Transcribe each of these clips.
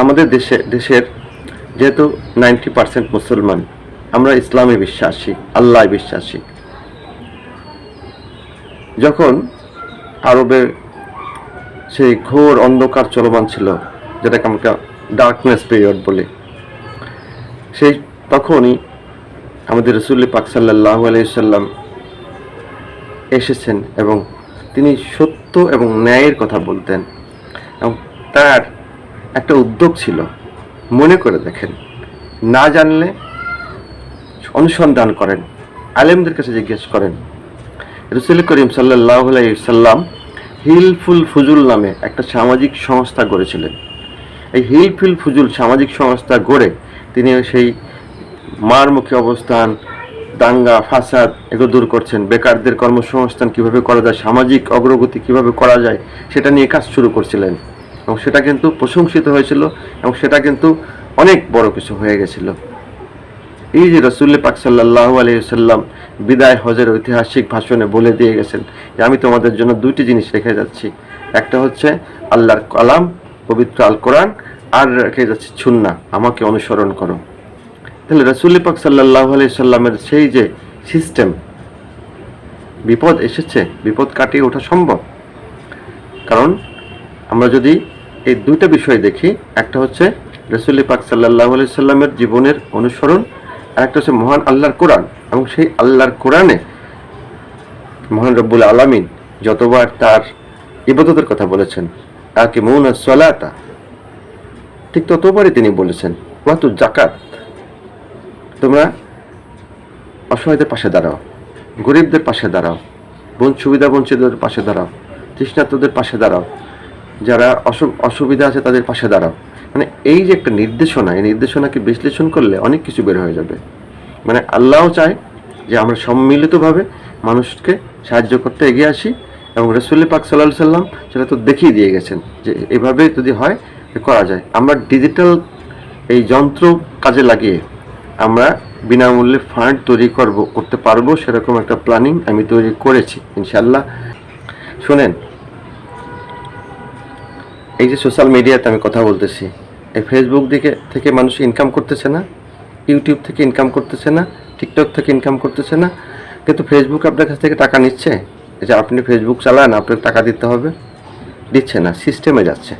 আমাদের দেশের যেহেতু 90% মুসলমান, আমরা ইসলামে বিশ্বাসী, আল্লাহ বিশ্বাসী। যখন আরবের সেই ঘোর অন্ধকার চলমান ছিল, যেটাকে আমরা ডার্কনেস পিরিয়ড বলি, সেই তখনই আমাদের রাসূল পাক সাল্লাল্লাহু আলাইহি সাল্লাম এসেছেন এবং তিনি সত্য এবং ন্যায়ের কথা বলতেন। এবং তার একটা উদ্যোগ ছিল, মনে করে দেখেন, না জানলে অনুসন্ধান করেন, আলেমদের কাছে জিজ্ঞেস করেন। রাসূল করিম সাল্লাল্লাহু আলাইহি সাল্লাম হিলফুল ফুজুল নামে একটা সামাজিক সংস্থা গড়েছিলেন। এই হিলফুল ফুজুল সামাজিক সংস্থা গড়ে তিনি সেই মারমুখী অবস্থান, দাঙ্গা ফাসাদ এগুলো দূর করছেন। বেকারদের কর্মসংস্থান কিভাবে করা যায়, সামাজিক অগ্রগতি কিভাবে করা যায়, সেটা নিয়ে কাজ শুরু করছিলেন। এবং সেটা কিন্তু প্রশংসিত হয়েছিল এবং সেটা কিন্তু অনেক বড় কিছু হয়ে গেছিল। এই যে রাসূল পাক সাল্লাল্লাহু আলাইহি সাল্লাম বিদায় হজের ঐতিহাসিক ভাষণে বলে দিয়ে গেছেন যে আমি তোমাদের জন্য দুইটি জিনিস রেখে যাচ্ছি, একটা হচ্ছে আল্লাহর কালাম পবিত্র আল কোরআন, আর রেখে যাচ্ছি সুন্নাহ, আমাকে অনুসরণ করো। তাহলে রাসূল পাক সাল্লাল্লাহু আলাইহি সাল্লামের সেই যে সিস্টেম, বিপদ এসেছে, বিপদ কাটিয়ে ওঠা সম্ভব। কারণ আমরা যদি এই দুইটা বিষয় দেখি, একটা হচ্ছে রাসূল পাক সাল্লাল্লাহু আলাইহি সাল্লামের জীবনের অনুসরণ, আর একটা হচ্ছে মহান আল্লাহর কোরআন। এবং সেই আল্লাহর কোরআনে মহান রব্বুল আলামিন যতবার তার ইবাদতের কথা বলেছেন, আকিমুনাস সালাতা, ঠিক ততবারই তিনি বলেছেন ওয়াতু যাকাত, তোমরা অসহায়দের পাশে দাঁড়াও, গরিবদের পাশে দাঁড়াও, সুবিধা বঞ্চিতদের পাশে দাঁড়াও, তৃষ্ণার্তদের পাশে দাঁড়াও, যারা অসুবিধা আছে তাদের পাশে দাঁড়াও। মানে এই যে একটা নির্দেশনা, এই নির্দেশনাকে বিশ্লেষণ করলে অনেক কিছু বের হয়ে যাবে। মানে আল্লাহও চায় যে আমরা সম্মিলিতভাবে মানুষকে সাহায্য করতে এগিয়ে আসি, এবং রাসূল পাক সাল্লাল্লাহু আলাইহি সাল্লাম সেটা তো দেখিয়ে দিয়ে গেছেন যে এভাবে যদি হয় করা যায়। আমরা ডিজিটাল এই যন্ত্র কাজে লাগিয়ে আমরা বিনামূল্যে ফান্ড তৈরি করতে পারবো, সেরকম একটা প্ল্যানিং আমি তৈরি করেছি ইনশাল্লাহ। শোনেন, এই যে সোশ্যাল মিডিয়াতে আমি কথা বলতেছি, এই ফেসবুক থেকে মানুষ ইনকাম করতেছে না, ইউটিউব থেকে ইনকাম করতেছে না, টিকটক থেকে ইনকাম করতেছে না, কিন্তু ফেসবুক আপনার কাছ থেকে টাকা নিচ্ছে যে আপনি ফেসবুক চালান, আপনাকে টাকা দিতে হবে, দিচ্ছে না, সিস্টেমে যাচ্ছে।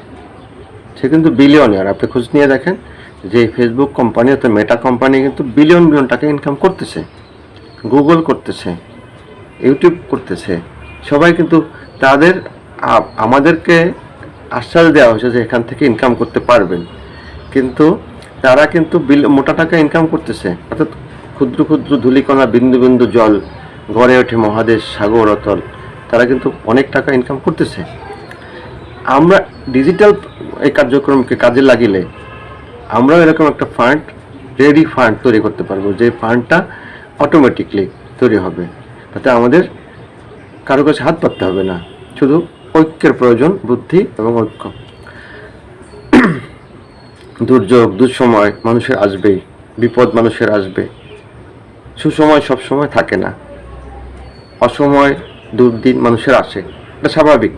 সে কিন্তু বিলিয়নিয়ার। আপনি খোঁজ নিয়ে দেখেন যে ফেসবুক কোম্পানি অর্থাৎ মেটা কোম্পানি কিন্তু বিলিয়ন বিলিয়ন টাকা ইনকাম করতেছে, গুগল করতেছে, ইউটিউব করতেছে, সবাই কিন্তু তাদের আমাদেরকে আশ্বাস দেওয়া হয়েছে যে এখান থেকে ইনকাম করতে পারবেন, কিন্তু তারা কিন্তু মোটা টাকা ইনকাম করতেছে। অর্থাৎ ক্ষুদ্র ক্ষুদ্র ধূলিকণা, বিন্দু বিন্দু জল গড়ে ওঠে মহাদেশ, সাগর, অতল, তারা কিন্তু অনেক টাকা ইনকাম করতেছে। আমরা ডিজিটাল এই কার্যক্রমকে কাজে লাগিলে আমরাও এরকম একটা ফান্ড, রেডি ফান্ড তৈরি করতে পারবো, যে ফান্ডটা অটোমেটিকলি তৈরি হবে, তাতে আমাদের কারো কাছে হাত পাততে হবে না, শুধু ঐক্যের প্রয়োজন, বুদ্ধি এবং ঐক্য। দুর্যোগ দুঃসময় মানুষের আসবেই, বিপদ মানুষের আসবে, সুসময় সব সময় থাকে না, অসময় দুর্দিন মানুষের আসে, এটা স্বাভাবিক।